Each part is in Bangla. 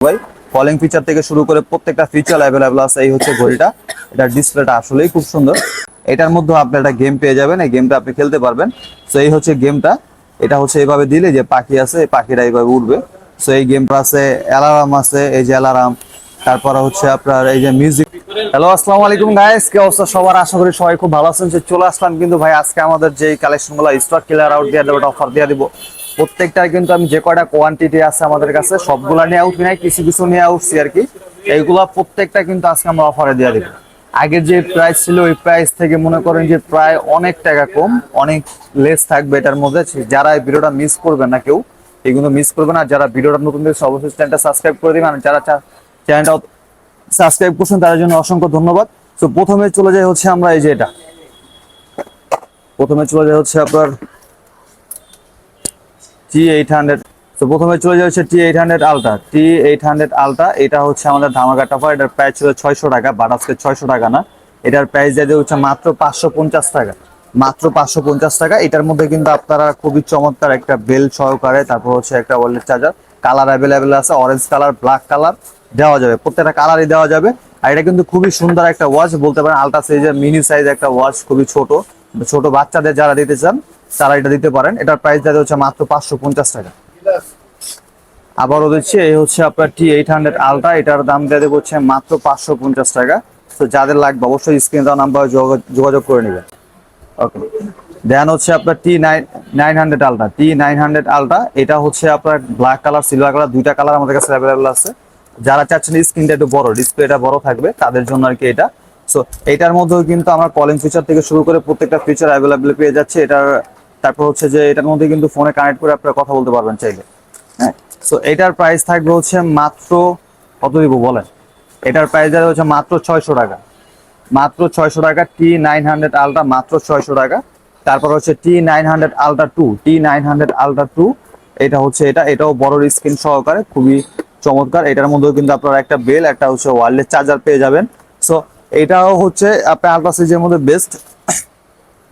ভাই কলিং ফিচার থেকে শুরু করে প্রত্যেকটা ফিচার অ্যাভেলেবল আছে। এই হচ্ছে ঘড়িটা, এটার ডিসপ্লেটা আসলেই খুব সুন্দর। এটার মধ্যে আপনি একটা গেম পেয়ে যাবেন, এই গেমটা আপনি খেলতে পারবেন। সো এই হচ্ছে গেমটা, এটা হচ্ছে এইভাবে দিলে যে পাখি আছে এই পাখিটা এইভাবে উঠবে। সো এই গেমটা আছে, অ্যালার্ম আছে, এই যে অ্যালার্ম, তারপরে হচ্ছে আপনার এই যে মিউজিক। হ্যালো, আসসালামু আলাইকুম গাইস, কি অবস্থা সবার? আশা করি সবাই খুব ভালো আছেন। যে চলে আসলাম কিন্তু ভাই আজকে আমাদের যে কালেকশনগুলো স্টক ক্লিয়ার আউট দিয়ে দেবো, অফার দিয়ে দিব। প্রত্যেকটার কিন্তু আমি যে কয়টা কোয়ান্টিটি আছে আমাদের কাছে সবগুলা নিয়ে আউট নাই, কিছু কিছু নিয়ে আউটছি আর কি। এইগুলা প্রত্যেকটা কিন্তু আজকে আমরা অফারে দিয়ে দিব। আগের যে প্রাইস ছিল ওই প্রাইস থেকে মনে করেন যে প্রায় অনেক টাকা কম, অনেক লেস থাকবে এটার মধ্যে। যারা এই ভিডিওটা মিস করবে না কেউ, এগুলো মিস করবে না। যারা ভিডিওটা নতুন দেখছে অবশ্যই চ্যানেলটা সাবস্ক্রাইব করে দিবেন, আর যারা চ্যানেলটা সাবস্ক্রাইব করছেন তাদের জন্য অসংখ্য ধন্যবাদ। তো প্রথমে চলে যাই হচ্ছে আমরা এই যে এটা, প্রথমে চলে যাই হচ্ছে আপনার T800। তো প্রথমে চলে যাই হচ্ছে T800 আলট্রা। T800 আলট্রা এটা হচ্ছে আমাদের ধামাকা অফার। এটার প্রাইস ছিল 600 টাকা, বাট আজকে 600 টাকা না, এটার প্রাইস দিয়ে হচ্ছে মাত্র 550 টাকা। মাত্র 550 টাকা। এটার মধ্যে কিন্তু আপনারা খুবই চমৎকার একটা বেল সহকারে, তারপর হচ্ছে একটা ওয়ারলেস চার্জার, কালার অ্যাভেলেবেল আছে, অরেঞ্জ কালার, ব্ল্যাক কালার দেওয়া যাবে, প্রত্যেকটা কালারই দেওয়া যাবে। আর এটা কিন্তু খুবই সুন্দর একটা ওয়াচ বলতে পারেন, আলট্রা সাইজের মিনি সাইজ একটা ওয়াচ, খুবই ছোট। ছোট বাচ্চাদের যারা দিতে চান তারা এটা দিতে পারেন। এটার প্রাইস দেওয়া হচ্ছে মাত্র 550 টাকা। আবারও দিচ্ছি, এই হচ্ছে আপনার T800 আলট্রা, এটার দাম দিয়ে দেবো হচ্ছে মাত্র 550 টাকা। তো যাদের লাগবে অবশ্যই স্ক্রিন দেওয়া নাম্বারে যোগাযোগ করে নেবেন। ওকে, দেন হচ্ছে আপনার T900 আলট্রা। T900 আলট্রা এটা হচ্ছে আপনার ব্ল্যাক কালার, সিলভার কালার, দুইটা কালার আমাদের কাছে অ্যাভেলেবল আছে। যারা চাচ্ছেন স্ক্রিনটা একটু বড়, ডিসপ্লেটা বড় থাকবে তাদের জন্য আর কি এটা। সো এটার মধ্যেও কিন্তু আমার কলিং ফিচার থেকে শুরু করে প্রত্যেকটা ফিচার অ্যাভেলেবল পেয়ে যাচ্ছে এটার। তারপর হচ্ছে যে এটার মধ্যে কিন্তু ফোনে কানেক্ট করে আপনারা কথা বলতে পারবেন চাইলে। হ্যাঁ, সো এটার প্রাইস থাকবে হচ্ছে মাত্র, কত দিব বলেন? এটার প্রাইস দেওয়া হচ্ছে মাত্র 600 টাকা। মাত্র 600 টাকা T900 আলট্রা, মাত্র 600 টাকা। তারপর হচ্ছে T900 আলট্রা 2, T900 আলট্রা 2, এটা হচ্ছে এটাও বড় স্ক্রিন সহকারে, খুবই চমৎকার। এটার মধ্যেও কিন্তু আপনারা একটা বেল, একটা হচ্ছে ওয়্যারলেস চার্জার পেয়ে যাবেন। সো এটাও হচ্ছে আপনার আলট্রা সিরিজের মধ্যে বেস্ট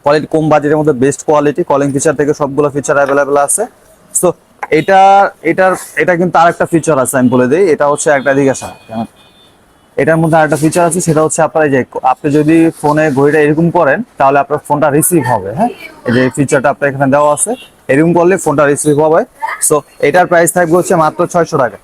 কোয়ালিটি, কম বাজেটের মধ্যে বেস্ট কোয়ালিটি, কলিং ফিচার থেকে সবগুলো ফিচার অ্যাভেলেবেল আছে। সো এটা এটার এটা কিন্তু আরেকটা ফিচার আছে, আমি বলে দিই। এটা হচ্ছে একটা দিকে আসা, এটার মধ্যে আরেকটা ফিচার আছে, সেটা হচ্ছে আপনার যে আপনি যদি ফোনে ঘড়িটা এরকম করেন তাহলে আপনার ফোনটা রিসিভ হবে। হ্যাঁ, এই যে ফিচারটা আপনার এখানে দেওয়া আছে, এরকম করলে ফোনটা রিসিভ হবে। সো এটার প্রাইস থাকবে হচ্ছে মাত্র 600 টাকা।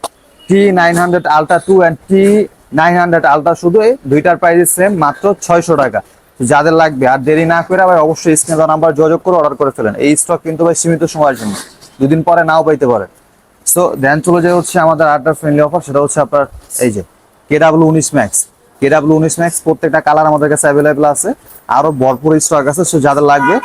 T900 ultra 2 and T900 ultra, শুধু এই দুইটার প্রাইস সেম, মাত্র 600 টাকা। যাদের লাগবে আর দেরি না করে আবার অবশ্যই স্ক্রিনে দেওয়া নাম্বার যোগাযোগ করে অর্ডার করে ফেলেন। এই স্টক কিন্তু ভাই সীমিত সময়ের জন্য, দুদিন পরে নাও পাইতে পারে। সো দেন চলে যায় হচ্ছে আমাদের আরেকটা ফ্রেন্ডলি অফার, সেটা হচ্ছে আপনার এই যে KW19 ম্যাক্স। KW19 ম্যাক্স প্রত্যেকটা কালার আমাদের কাছে অ্যাভেলেবেল আছে, আরো ভরপুর স্টক আছে। সো যাদের লাগবে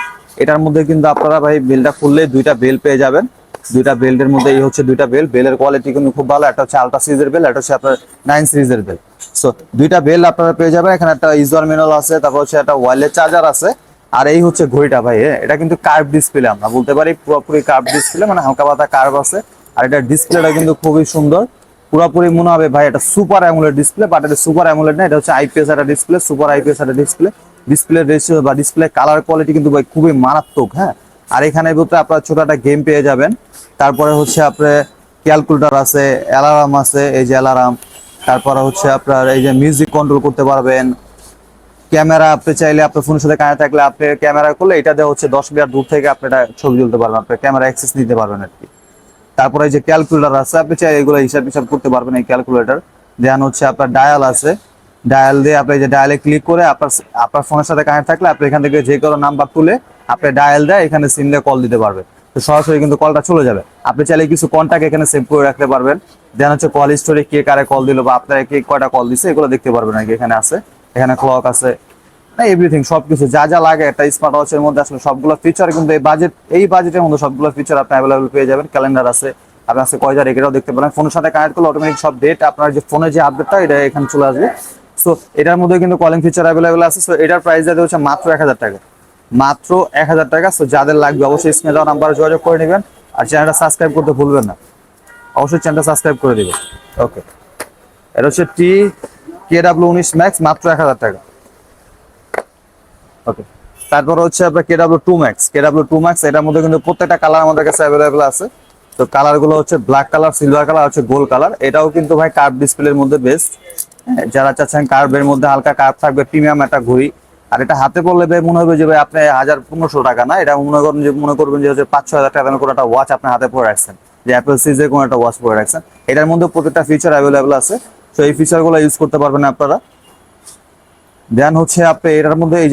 এটার মধ্যে কিন্তু আপনারা ভাই বেলটা খুললে দুইটা বেল পেয়ে যাবেন। দুইটা বেল্টের মধ্যে এই হচ্ছে দুইটা বেল, বেলের কোয়ালিটি কিন্তু খুব ভালো। একটা হচ্ছে আলট্রা সিরিজের বেল, একটা হচ্ছে আপনার 9 সিরিজের বেল। সো দুইটা বেল আপনারা পেয়ে যাবেন। এখানে একটা ইউজার ম্যানুয়াল আছে, তারপর হচ্ছে একটা ওয়্যারলেস চার্জার আছে। আর এই হচ্ছে ঘড়িটা ভাই, এটা কিন্তু কার্ভ ডিসপ্লে, আমরা বলতে পারি পুরোপুরি কার্ভ ডিসপ্লে, মানে হালকা পাতা কার্ভ আছে। আর এটা ডিসপ্লেটা কিন্তু খুবই সুন্দর, পুরোপুরি মনে হবে ভাই এটা সুপার অ্যামোলেড ডিসপ্লে, বাট এটা সুপার অ্যামোলেড না, এটা হচ্ছে আইপিএস একটা ডিসপ্লে, সুপার আইপিএস একটা ডিসপ্লে। ডিসপ্লে রেশিও বা ডিসপ্লে কালার কোয়ালিটি কিন্তু ভাই খুবই মারাত্মক। হ্যাঁ, আর এখানে বলতে আপনার ছোট একটা গেম পেয়ে যাবেন। তারপরে হচ্ছে আপনার ক্যালকুলেটর আছে, অ্যালার্ম আছে, এই যে অ্যালার্ম। তারপরে হচ্ছে আপনার এই যে মিউজিক কন্ট্রোল করতে পারবেন। ক্যামেরা আপনি চাইলে আপনার ফোনের সাথে কানেক্ট থাকলে আপনি ক্যামেরা করলে এটা দিয়ে হচ্ছে 10 মিটার দূর থেকে আপনি এটা ছবি তুলতে পারবেন, আপনার ক্যামেরা অ্যাক্সেস নিতে পারবেন আর কি। তারপরে এই যে ক্যালকুলেটর আছে, আপনি চাই এগুলো হিসাব করতে পারবেন এই ক্যালকুলেটর। দেন হচ্ছে আপনার ডায়াল আছে, ডায়াল দিয়ে আপনি যে ডায়ালে ক্লিক করে আপনার আপনার ফোনের সাথে কানেক্ট থাকলে আপনি এখান থেকে যে কোনো নাম্বার তুলে আপনি ডায়াল দেয় এখানে সিম দিয়ে কল দিতে পারবেন। তো সরাসরি কিন্তু কলটা চলে যাবে। আপনি চাইলে কিছু কন্ট্যাক্ট এখানে সেভ করে রাখতে পারবেন। দেন হচ্ছে কল স্টোরি, কে কারে কল দিল বা আপনার কে কয়টা কল দিছে এগুলো দেখতে পারবেন আর কি। এখানে আছে, এখানে ক্লক আছে, না এভরিথিং সবকিছু যা যা লাগে একটা স্মার্ট ওয়াচের মধ্যে আসলে সবগুলো ফিচার কিন্তু এই বাজেটের মধ্যে সবগুলো ফিচার আপনি অ্যাভেলেবল পেয়ে যাবেন। ক্যালেন্ডার আছে, আপনার কাছে কয় তারিখ এটাও দেখতে পারেন। ফোনের সাথে কানেক্ট করলে অটোমেটিক সব ডেট আপনার যে ফোনে যে আপডেটটা এটা এখানে চলে আসবে। সো এটার মধ্যে কিন্তু কলিং ফিচার অ্যাভেলেবল আছে। সো এটার প্রাইস যাতে হচ্ছে মাত্র 1000 টাকা, মাত্র 1000 টাকা। সো যাদের লাগবে অবশ্যই স্ক্রিনে দেওয়া নাম্বারে যোগাযোগ করে নেবেন। আর চ্যানেলটা সাবস্ক্রাইব করতে ভুলবেন না, অবশ্যই চ্যানেলটা সাবস্ক্রাইব করে দিবেন। ওকে, এটা হচ্ছে KW19 ম্যাক্স, মাত্র 1000 টাকা। ওকে, তারপর হচ্ছে আপনার KW2 ম্যাক্স। KW2 ম্যাক্স এটার মধ্যে কিন্তু প্রত্যেকটা কালার আমাদের কাছে অ্যাভেলেবল আছে। তো কালার গুলো হচ্ছে ব্ল্যাক কালার, সিলভার কালার, হচ্ছে গোল্ড কালার। এটাও কিন্তু ভাই কার্ভ ডিসপ্লের মধ্যে বেস্ট। যারা চাচ্ছেন কার্ভের মধ্যে হালকা কার্ভ থাকবে, প্রিমিয়াম একটা ঘড়ি। আর এটা হাতে পড়লে ভাই মনে হবে যে ভাই আপনি 1500 টাকা না, এটা মনে করবেন যে হচ্ছে 5-6 হাজার টাকা দামের কোনো একটা ওয়াচ আপনি হাতে পরে রাখছেন, যে অ্যাপেল সিরিজের কোনো একটা ওয়াচ পরে রাখছেন। এটার মধ্যে প্রত্যেকটা ফিচার অ্যাভেলেবেল আছে। তো এই ফিচার গুলো ইউজ করতে পারবেন আপনারা। দেন হচ্ছে আপনি এটার মধ্যে এই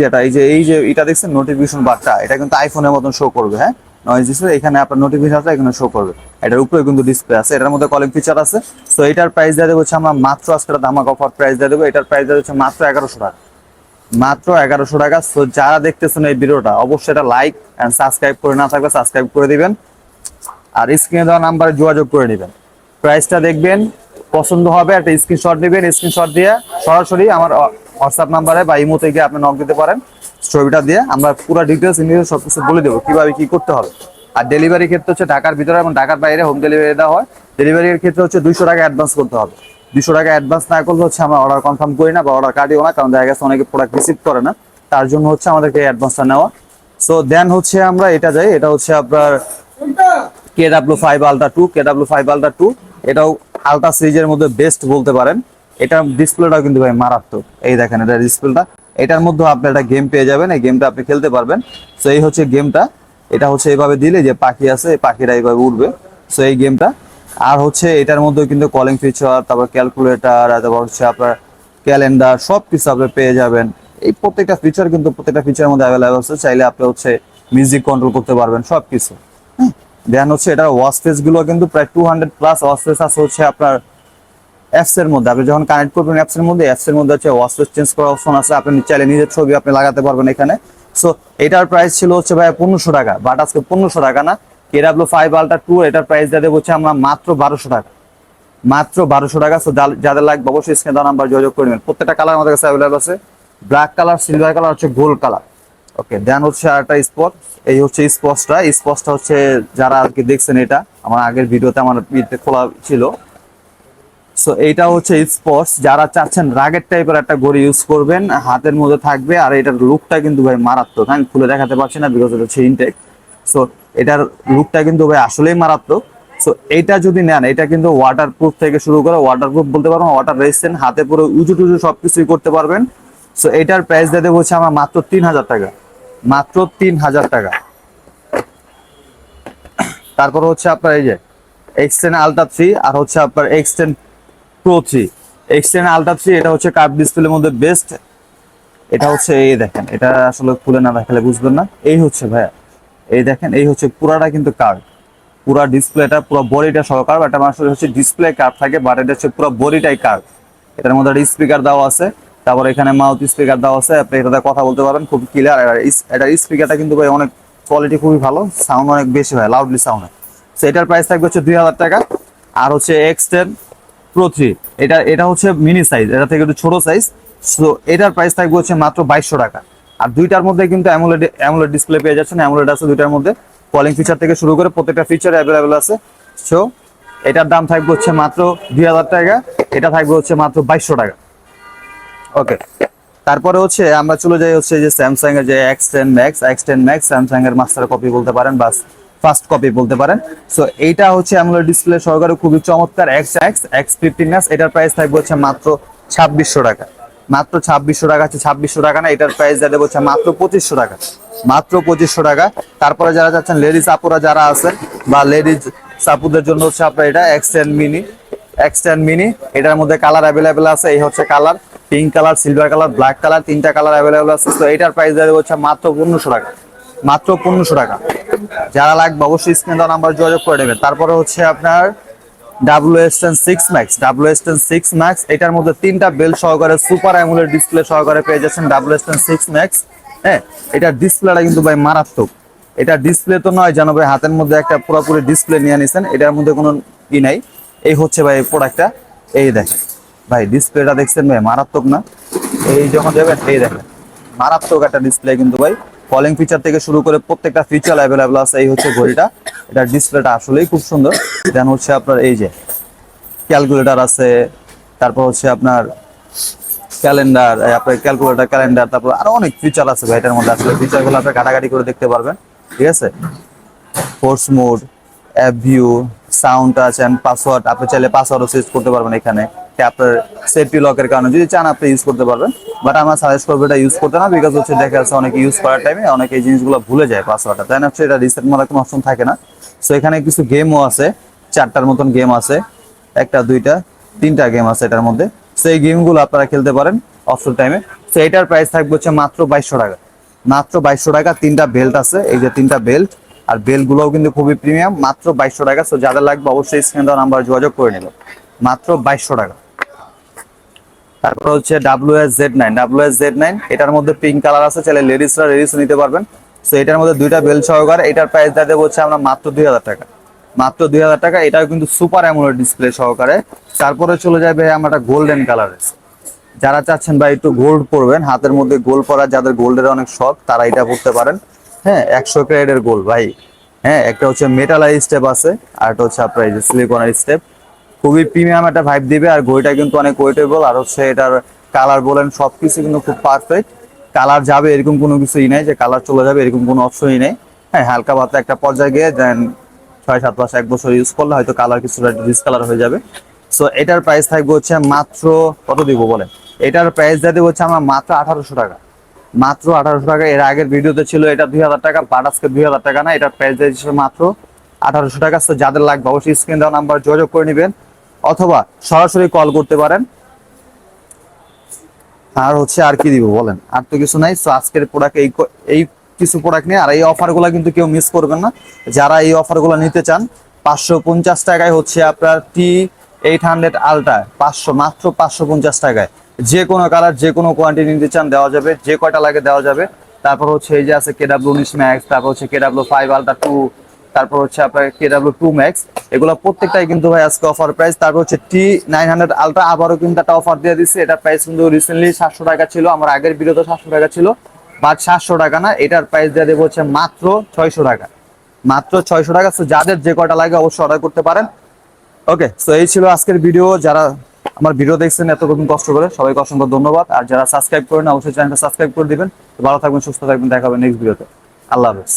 যে এটা দেখছেন নোটিফিকেশন বারটা, এটা কিন্তু আইফোনের মতন শো করবে। হ্যাঁ, নয়েজ ডিসপ্লে, এখানে আপনার নোটিফিকেশনটা এখানে শো করবে। এটার উপরে কিন্তু ডিসপ্লে আছে, এটার মধ্যে কলিং ফিচার আছে। তো এটার প্রাইস দিয়ে দেবো হচ্ছে আমরা মাত্র, আজকে ধামাকা অফার প্রাইস দিয়ে দেবো। এটার প্রাইস দিয়ে হচ্ছে মাত্র 1100 টাকা, মাত্র 1100 টাকা। তো যারা দেখতেছেন এই ভিডিওটা, অবশ্যই এটা লাইক এন্ড সাবস্ক্রাইব করে না থাকলে সাবস্ক্রাইব করে দিবেন, আর স্ক্রিনে দেওয়া নাম্বারে যোগাযোগ করে নেবেন। প্রাইসটা দেখবেন, পছন্দ হবে একটা স্ক্রিনশট নেবেন, স্ক্রিনশট দিয়ে সরাসরি আমার হোয়াটসঅ্যাপ নাম্বারে বা ইমোতে গিয়ে আপনি নক দিতে পারেন। ছবিটা দিয়ে আমরা পুরো ডিটেলস ইনডিটেলস সবকিছু বলে দেবো কিভাবে কি করতে হবে। আর ডেলিভারি ক্ষেত্রে হচ্ছে ঢাকার ভিতরে এবং ঢাকার বাইরে হোম ডেলিভারি দেওয়া হয়। ডেলিভারির ক্ষেত্রে হচ্ছে 200 টাকা অ্যাডভান্স করতে হবে। 200 টাকা অ্যাডভান্স না করলে হচ্ছে আমরা অর্ডার কনফার্ম করি না বা অর্ডার কাটিও না, কারণ দেখা গেছে অনেকে প্রোডাক্ট রিসিভ করে না, তার জন্য হচ্ছে আমাদেরকে অ্যাডভান্সটা নেওয়া। সো দেন হচ্ছে আমরা এটা যাই, এটা হচ্ছে আপনার KW5 Ultra 2, KW5 Ultra 2, এটাও আলট্রা সিরিজের মধ্যে বেস্ট বলতে পারেন। এটার ডিসপ্লেটাও কিন্তু ভাই মারাত্মক। এই দেখেন এটা ডিসপ্লেটা, এটার মধ্যে আপনি একটা গেম পেয়ে যাবেন, এই গেমটা আপনি খেলতে পারবেন। সো এই হচ্ছে গেমটা, এটা হচ্ছে এইভাবে দিলে যে পাখি আছে, এই পাখিটা এইভাবে উঠবে। সো এই গেমটা। আর হচ্ছে এটার মধ্যে কিন্তু কলিং ফিচার, তারপর ক্যালকুলেটর, তারপর হচ্ছে আপনার ক্যালেন্ডার, সব কিছু আপনি পেয়ে যাবেন। এই প্রত্যেকটা ফিচার কিন্তু প্রত্যেকটা ফিচারের মধ্যে অ্যাভেলেবল আছে। চাইলে আপনি হচ্ছে মিউজিক কন্ট্রোল করতে পারবেন, সব কিছু। দেন হচ্ছে এটা ওয়াচ ফেস গুলো কিন্তু প্রায় 200+ ওয়াচ ফেস আছে হচ্ছে আপনার অ্যাপস এর মধ্যে। আপনি যখন কানেক্ট করবেন অ্যাপস এর মধ্যে, হচ্ছে ওয়াচ ফেস চেঞ্জ করার অপশন আছে, আপনি চাইলে নিজের ছবি আপনি লাগাতে পারবেন এখানে। সো এটার প্রাইস ছিল হচ্ছে ভাই 1500 টাকা, বাট আজকে 1500 টাকা না। KW5 Ultra 2 এটার প্রাইস দিয়ে দেবো হচ্ছে আমরা মাত্র 1200 টাকা, মাত্র 1200 টাকা। সো যাদের লাগবে অবশ্যই স্ক্রিনে দেওয়া নাম্বার যোগাযোগ করে নেবেন। প্রত্যেকটা কালার আমাদের কাছে অ্যাভেলেবল আছে, ব্ল্যাক কালার, সিলভার কালার, হচ্ছে গোল্ড কালার। ওকে, দেন হচ্ছে আরেকটা স্পট, এই হচ্ছে স্পটটা হচ্ছে যারা আর কি দেখছেন, এটা আমার আগের ভিডিওতে আমার খোলা ছিল। সো এইটা হচ্ছে স্পটস, যারা চাচ্ছেন রাগের টাইপের একটা ঘড়ি ইউজ করবেন, হাতের মধ্যে থাকবে। আর এটার লুকটা কিন্তু ভাই মারাত্মক, আমি খুলে দেখাতে পারছি না বিকজ এটা হচ্ছে ইনটেক। সো এটার লুকটা কিন্তু ভাই আসলেই মারাত্মক। সো এইটা যদি নেন, এটা কিন্তু ওয়াটার প্রুফ থেকে শুরু করে, ওয়াটার প্রুফ বলতে পারবেন, ওয়াটার রেজিস্ট্যান্ট, হাতে পুরো উঁচু টুজু সবকিছুই করতে পারবেন। সো এটার প্রাইস দিয়ে দেবো হচ্ছে আমরা মাত্র 3000 টাকা, মাত্র 3000 টাকা। তারপর হচ্ছে আপনার এই যে X10 Ultra 3, আর হচ্ছে আপনার X10 Pro 3। X10 Ultra 3 এটা হচ্ছে কার্ভ ডিসপ্লের মধ্যে বেস্ট। এটা হচ্ছে এই দেখেন, এটা আসলে খুলে না দেখালে বুঝবেন না। এই হচ্ছে ভাইয়া, এই দেখেন, এই হচ্ছে পুরাটা কিন্তু কার্ভ, পুরা ডিসপ্লেটা, পুরো বডিটা সহ কার্ভ। এটা আসলে হচ্ছে ডিসপ্লে কার্ভ থাকে, বাট এটা হচ্ছে পুরো বডিটাই কার্ভ। এটার মধ্যে একটা স্পিকার দেওয়া আছে, তারপর এখানে মাউথ স্পিকার দেওয়া আছে, আপনি এটাতে কথা বলতে পারবেন খুব ক্লিয়ার। এটা স্পিকারটা কিন্তু ভাই অনেক কোয়ালিটি খুবই ভালো, সাউন্ড অনেক বেশি হয়, লাউডলি সাউন্ড হয়। সো এটার প্রাইস থাকবে হচ্ছে 2000 টাকা। আর হচ্ছে X10 Pro 3, এটা হচ্ছে মিনি সাইজ, এটা থেকে একটু ছোট সাইজ। সো এটার প্রাইস থাকবে হচ্ছে মাত্র 2200 টাকা। আর দুইটার মধ্যে কিন্তু অ্যামোলেড ডিসপ্লে পেয়ে যাচ্ছেন, অ্যামোলেড আছে দুইটার মধ্যে, কলিং ফিচার থেকে শুরু করে প্রত্যেকটা ফিচার অ্যাভেলেবেল আছে। সো এটার দাম থাকবে হচ্ছে মাত্র 2000 টাকা, এটা থাকবে হচ্ছে মাত্র 2200 টাকা। ওকে, তারপরে হচ্ছে আমরা চলে যাই হচ্ছে যে স্যামসাং এর যে X10 Max, স্যামসাং এর মাস্টার কপি বলতে পারেন বা ফার্স্ট কপি বলতে পারেন। সো এইটা হচ্ছে অ্যামোলেড ডিসপ্লে সহকারে খুবই চমৎকার X15s। এটার প্রাইস থাকবে হচ্ছে মাত্র 2600 টাকা, মাত্র 2600 টাকা। আছে 2600 টাকা না, এটার প্রাইস দেওয়া হচ্ছে মাত্র 2500 টাকা, মাত্র 2500 টাকা। তারপরে যারা চাচ্ছেন লেডিস আপুরা যারা আছেন, বা লেডিস আপুদের জন্য হচ্ছে আপনার এটা X10 মিনি। এটার মধ্যে কালার অ্যাভেলেবেল আছে, এই হচ্ছে colour, pink colour, silver colour, black colour, তিনটা কালার অ্যাভেলেবেল আছে। তো এটার প্রাইস দেওয়া হচ্ছে মাত্র 1500 টাকা, মাত্র 1500 টাকা। যারা লাগবে অবশ্যই স্ক্রিনে দেওয়া নাম্বার যোগাযোগ করে নেবেন। তারপরে হচ্ছে আপনার WS10 6 Max, এটার মধ্যে তিনটা বেল সহকারে সুপার অ্যামোলেড ডিসপ্লে সহকারে পেয়ে যাচ্ছেন WS10 6 Max। হ্যাঁ, এটার ডিসপ্লেটা কিন্তু ভাই মারাত্মক। এটা ডিসপ্লে তো নয় জানো ভাই, হাতের মধ্যে একটা পুরোপুরি ডিসপ্লে নিয়ে নিছেন, এটার মধ্যে কোনো ই নাই। এই হচ্ছে ভাই প্রোডাক্টটা, এই দেখেন ভাই, ডিসপ্লেটা দেখছেন ভাই, মারাত্মক না? এই যখন যাবেন, এই দেখেন মারাত্মক একটা ডিসপ্লে কিন্তু ভাই, কলিং ফিচার থেকে শুরু করে প্রত্যেকটা ফিচার অ্যাভেলেবল আছে। এই হচ্ছে ঘড়িটা, এটার ডিসপ্লেটা আসলেই খুব সুন্দর। দেন হচ্ছে আপনার এই যে ক্যালকুলেটর আছে, তারপর হচ্ছে আপনার ক্যালেন্ডার, আপনার ক্যালেন্ডার, তারপর আরো অনেক ফিচার আছে ভাই এটার মধ্যে। আসলে ফিচারগুলো আপনি ঘাটাঘাটি করে দেখতে পারবেন, ঠিক আছে। Force mode, app view, sound touch and password, আপনি চাইলে পাসওয়ার্ডও চেঞ্জ করতে পারবেন এখানে। আপনার সেফটি লকের কারণে যদি চান আপনি ইউজ করতে পারবেন, বাট আমার সাজেস্ট করবো এটা ইউজ করতে না, বিকজ হচ্ছে দেখা যাচ্ছে অনেকে ইউজ করার টাইমে অনেকে এই জিনিসগুলো ভুলে যায় পাসওয়ার্ডটা, তাই না? হচ্ছে এটা রিসেট মারার কোনো অপশন থাকে না। সো এখানে কিছু গেমও আছে, 4টার মতন গেম আছে, 1টা 2টা 3টা গেম আছে এটার মধ্যে। সো এই গেমগুলো আপনারা খেলতে পারেন অফসর টাইমে। সো এটার প্রাইস থাকবে হচ্ছে মাত্র 2200 টাকা, মাত্র 2200 টাকা। 3টা বেল্ট আছে, এই যে 3টা বেল্ট, আর বেল্ট গুলোও কিন্তু খুবই প্রিমিয়াম, মাত্র 2200 টাকা। সো যাদের লাগবে অবশ্যই স্ক্রিন দেওয়া নাম্বার যোগাযোগ করে নিল, মাত্র 2200 টাকা। তারপর হচ্ছে WS-Z9, WS-Z9 এটার মধ্যে পিঙ্ক কালার আছে, চাইলে লেডিসরা লেডিসও নিতে পারবেন। সো এটার মধ্যে 2টা বেল্ট সহকারে, এটার প্রাইস দিয়ে দেবো হচ্ছে আমরা মাত্র 2000 টাকা, মাত্র 2000 টাকা। এটাও কিন্তু সুপার অ্যামোলেড ডিসপ্লে সহকারে। তারপরে চলে যাবে আমরা গোল্ডেন কালারের, যারা চাচ্ছেন ভাই একটু গোল্ড পরবেন, হাতের মধ্যে গোল্ড পরা, যাদের গোল্ডের অনেক শখ তারা এটা পরতে পারেন। হ্যাঁ, 100 ক্যারেটের গোল্ড ভাই। হ্যাঁ, একটা হচ্ছে মেটালার স্টেপ আছে, আর একটা হচ্ছে আপনার এই যে সিলিকনের স্টেপ। খুবই প্রিমিয়াম একটা ভাইব দিবে, আর ঘড়িটা কিন্তু অনেক ওয়েটেবল, আর হচ্ছে এটার কালার বলেন সবকিছু কিন্তু খুব পারফেক্ট। কালার যাবে এরকম কোনো কিছুই নাই, যে কালার চলে যাবে এরকম কোনো অপশনই নেই। হ্যাঁ, হালকা পাতলা একটা পর্যায়ে গিয়ে দেন 6-7 মাস 1 বছর ইউজ করলে হয়তো কালার কিছুটা ডিসকালার হয়ে যাবে। সো এটার প্রাইস থাকবে হচ্ছে মাত্র কত দিব বলেন, এটার প্রাইস দিয়ে দেবো হচ্ছে আমরা মাত্র 1800 টাকা, মাত্র 1800 টাকা। এর আগের ভিডিওতে ছিল এটা 2000 টাকা, বাট আজকে 2000 টাকা না, এটার প্রাইস দিয়েছে মাত্র 1800 টাকা। তো যাদের লাগবে অবশ্যই স্ক্রিন দেওয়া নাম্বার যোগাযোগ করে নেবেন, অথবা সরাসরি কল করতে পারেন। আর হচ্ছে আর কি দিব বলেন, আর তো কিছু নাই। সো আজকের প্রোডাক্ট এই কিছু প্রোডাক্ট নিয়ে, আর এই অফারগুলো কিন্তু কেউ মিস করবেন না। যারা এই অফারগুলো নিতে চান, 550 টাকায় হচ্ছে আপনার T800 আলট্রা, 500, মাত্র 550 টাকায়। যে কোনো কালার, যে কোনো কোয়ান্টিটি নিতে চান দেওয়া যাবে, যে কয়টা লাগে দেওয়া যাবে। তারপর হচ্ছে এই যে আছে KW19 ম্যাক্স, তারপর হচ্ছে KW5 আলট্রা 2, তারপর হচ্ছে আপনার KW2 ম্যাক্স, এগুলো প্রত্যেকটাই কিন্তু ভাই আজকে অফার প্রাইস। তারপর হচ্ছে T900 আলট্রা আবারও কিন্তু একটা অফার দিয়ে দিচ্ছে, এটা প্রাইস কিন্তু রিসেন্টলি 700 টাকা ছিল, আমার আগের ভিডিওতে 700 টাকা ছিল, বাট 700 টাকা না, এটার প্রাইস দিয়ে দেবো হচ্ছে মাত্র 600 টাকা, মাত্র 600 টাকা। সো যাদের যে কয়টা লাগে অবশ্যই অর্ডার করতে পারেন। ওকে, সো এই ছিল আজকের ভিডিও। যারা আমার ভিডিও দেখছেন এতক্ষণ কষ্ট করে, সবাইকে অসংখ্য ধন্যবাদ। আর যারা সাবস্ক্রাইব করেন অবশ্যই চ্যানেলটা সাবস্ক্রাইব করে দিবেন। ভালো থাকবেন, সুস্থ থাকবেন, দেখা হবে নেক্সট ভিডিওতে। আল্লাহ হাফেজ।